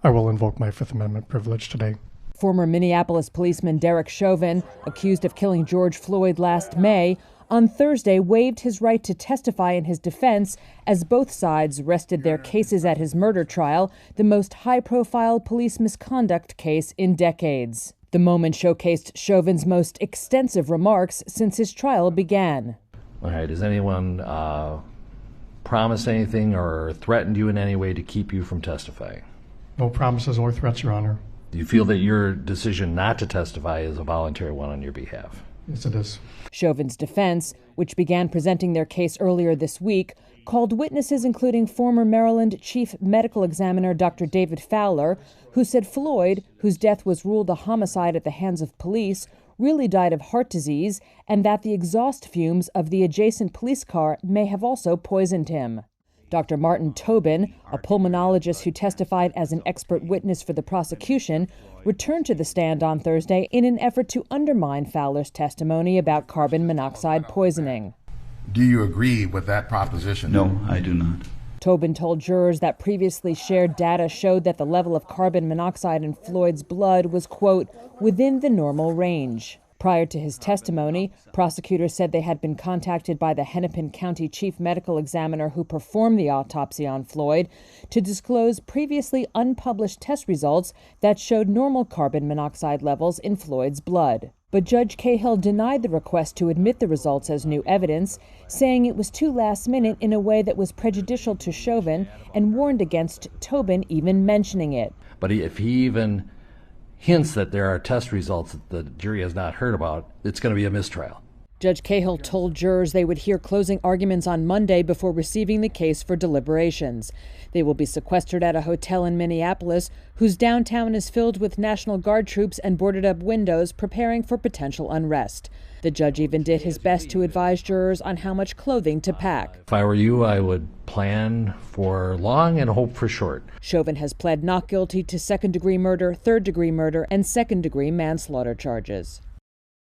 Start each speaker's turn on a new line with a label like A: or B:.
A: I will invoke my Fifth Amendment privilege today.
B: Former Minneapolis policeman Derek Chauvin, accused of killing George Floyd last May, on Thursday waived his right to testify in his defense as both sides rested their cases at his murder trial, the most high-profile police misconduct case in decades. The moment showcased Chauvin's most extensive remarks since his trial began.
C: All right, does anyone promise anything or threatened you in any way to keep you from testifying?
A: No promises or threats, Your Honor.
C: Do you feel that your decision not to testify is a voluntary one on your behalf?
A: Yes, it is.
B: Chauvin's defense, which began presenting their case earlier this week, called witnesses including former Maryland Chief Medical Examiner Dr. David Fowler, who said Floyd, whose death was ruled a homicide at the hands of police, really died of heart disease, and that the exhaust fumes of the adjacent police car may have also poisoned him. Dr. Martin Tobin, a pulmonologist who testified as an expert witness for the prosecution, returned to the stand on Thursday in an effort to undermine Fowler's testimony about carbon monoxide poisoning.
D: Do you agree with that proposition?
E: No, I do not.
B: Tobin told jurors that previously shared data showed that the level of carbon monoxide in Floyd's blood was, quote, within the normal range. Prior to his testimony, prosecutors said they had been contacted by the Hennepin County Chief Medical Examiner who performed the autopsy on Floyd to disclose previously unpublished test results that showed normal carbon monoxide levels in Floyd's blood. But Judge Cahill denied the request to admit the results as new evidence, saying it was too last minute in a way that was prejudicial to Chauvin and warned against Tobin even mentioning it.
C: But if he even hints that there are test results that the jury has not heard about, it's going to be a mistrial.
B: Judge Cahill told jurors they would hear closing arguments on Monday before receiving the case for deliberations. They will be sequestered at a hotel in Minneapolis, whose downtown is filled with National Guard troops and boarded-up windows preparing for potential unrest. The judge even did his best to advise jurors on how much clothing to pack.
C: If I were you, I would plan for long and hope for short.
B: Chauvin has pled not guilty to second-degree murder, third-degree murder, and second-degree manslaughter charges.